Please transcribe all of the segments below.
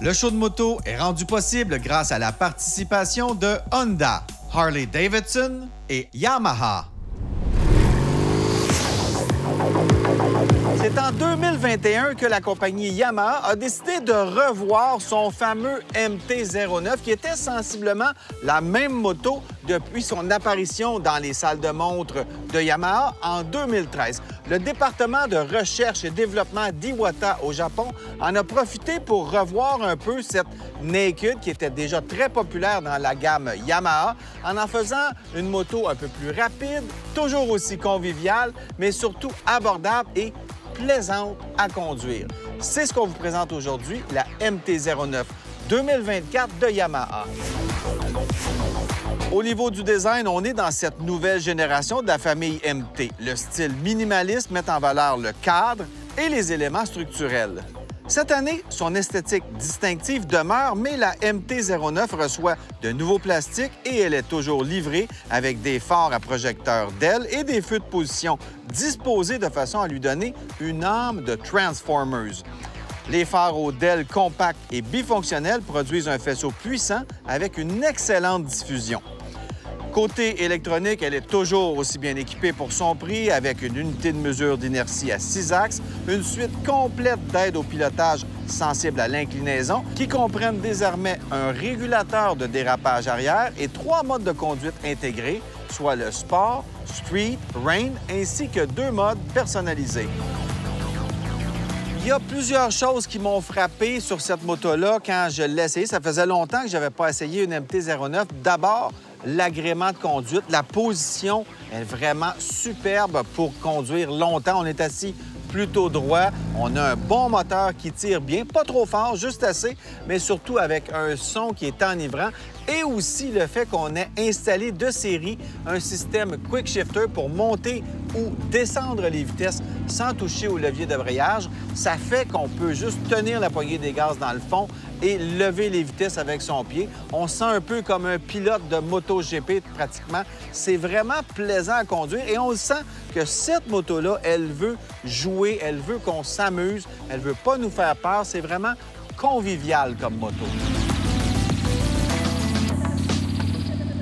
Le show de moto est rendu possible grâce à la participation de Honda, Harley-Davidson et Yamaha. C'est en 2021 que la compagnie Yamaha a décidé de revoir son fameux MT-09 qui était sensiblement la même moto depuis son apparition dans les salles de montre de Yamaha en 2013. Le département de recherche et développement d'Iwata au Japon en a profité pour revoir un peu cette Naked qui était déjà très populaire dans la gamme Yamaha en faisant une moto un peu plus rapide, toujours aussi conviviale, mais surtout abordable et plaisante à conduire. C'est ce qu'on vous présente aujourd'hui, la MT-09 2024 de Yamaha. Au niveau du design, on est dans cette nouvelle génération de la famille MT. Le style minimaliste met en valeur le cadre et les éléments structurels. Cette année, son esthétique distinctive demeure, mais la MT-09 reçoit de nouveaux plastiques et elle est toujours livrée avec des phares à projecteurs d'ailes et des feux de position disposés de façon à lui donner une âme de Transformers. Les phares aux DEL compacts et bifonctionnels produisent un faisceau puissant avec une excellente diffusion. Côté électronique, elle est toujours aussi bien équipée pour son prix avec une unité de mesure d'inertie à 6 axes, une suite complète d'aides au pilotage sensible à l'inclinaison qui comprennent désormais un régulateur de dérapage arrière et 3 modes de conduite intégrés, soit le Sport, Street, Rain ainsi que 2 modes personnalisés. Il y a plusieurs choses qui m'ont frappé sur cette moto-là quand je l'ai essayée. Ça faisait longtemps que je n'avais pas essayé une MT-09. D'abord, l'agrément de conduite. La position est vraiment superbe pour conduire longtemps. On est assis plutôt droit. On a un bon moteur qui tire bien, pas trop fort, juste assez, mais surtout avec un son qui est enivrant. Et aussi le fait qu'on ait installé de série un système Quick Shifter pour monter ou descendre les vitesses sans toucher au levier de débrayage. Ça fait qu'on peut juste tenir la poignée des gaz dans le fond et lever les vitesses avec son pied. On se sent un peu comme un pilote de MotoGP pratiquement. C'est vraiment plaisant à conduire et on le sent que cette moto-là, elle veut jouer, elle veut qu'on s'amuse, elle veut pas nous faire peur. C'est vraiment convivial comme moto.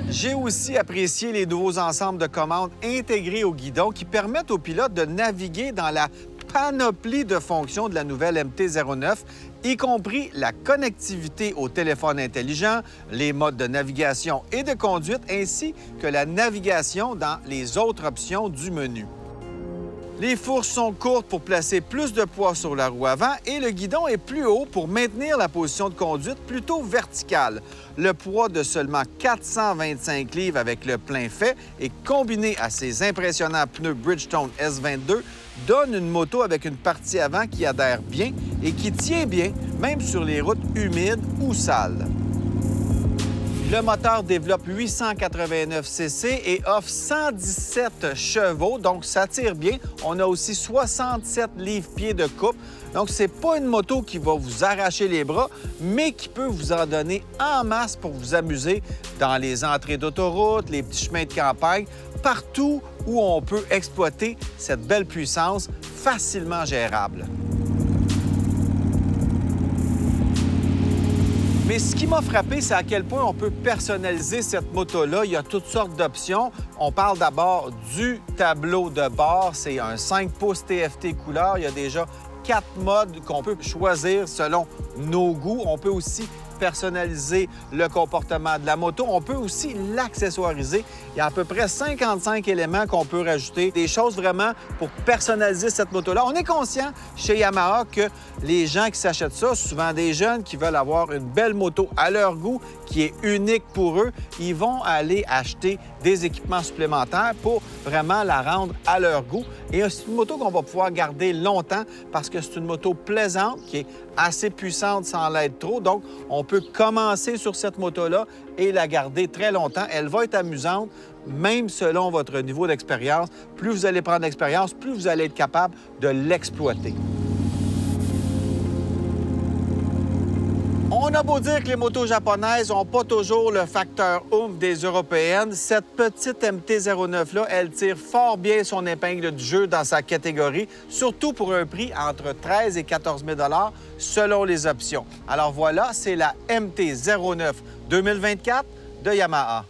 J'ai aussi apprécié les nouveaux ensembles de commandes intégrés au guidon qui permettent aux pilotes de naviguer dans la panoplie de fonctions de la nouvelle MT-09, y compris la connectivité au téléphone intelligent, les modes de navigation et de conduite, ainsi que la navigation dans les autres options du menu. Les fourches sont courtes pour placer plus de poids sur la roue avant et le guidon est plus haut pour maintenir la position de conduite plutôt verticale. Le poids de seulement 425 livres avec le plein fait et combiné à ces impressionnants pneus Bridgestone S22 donne une moto avec une partie avant qui adhère bien et qui tient bien, même sur les routes humides ou sales. Le moteur développe 889 cc et offre 117 chevaux, donc ça tire bien. On a aussi 67 livres-pieds de coupe. Donc, c'est pas une moto qui va vous arracher les bras, mais qui peut vous en donner en masse pour vous amuser dans les entrées d'autoroute, les petits chemins de campagne, partout où on peut exploiter cette belle puissance facilement gérable. Mais ce qui m'a frappé, c'est à quel point on peut personnaliser cette moto-là. Il y a toutes sortes d'options. On parle d'abord du tableau de bord. C'est un 5 pouces TFT couleur. Il y a déjà 4 modes qu'on peut choisir selon nos goûts. On peut aussi personnaliser le comportement de la moto. On peut aussi l'accessoiriser. Il y a à peu près 55 éléments qu'on peut rajouter. Des choses vraiment pour personnaliser cette moto-là. On est conscient chez Yamaha que les gens qui s'achètent ça, souvent des jeunes qui veulent avoir une belle moto à leur goût, qui est unique pour eux, ils vont aller acheter des équipements supplémentaires pour vraiment la rendre à leur goût. Et c'est une moto qu'on va pouvoir garder longtemps parce que c'est une moto plaisante qui est assez puissante sans l'être trop. Donc, on peut commencer sur cette moto-là et la garder très longtemps. Elle va être amusante, même selon votre niveau d'expérience. Plus vous allez prendre d'expérience, plus vous allez être capable de l'exploiter. On On a beau dire que les motos japonaises n'ont pas toujours le facteur oomph des européennes, cette petite MT-09-là, elle tire fort bien son épingle du jeu dans sa catégorie, surtout pour un prix entre 13 et 14 000 selon les options. Alors voilà, c'est la MT-09 2024 de Yamaha.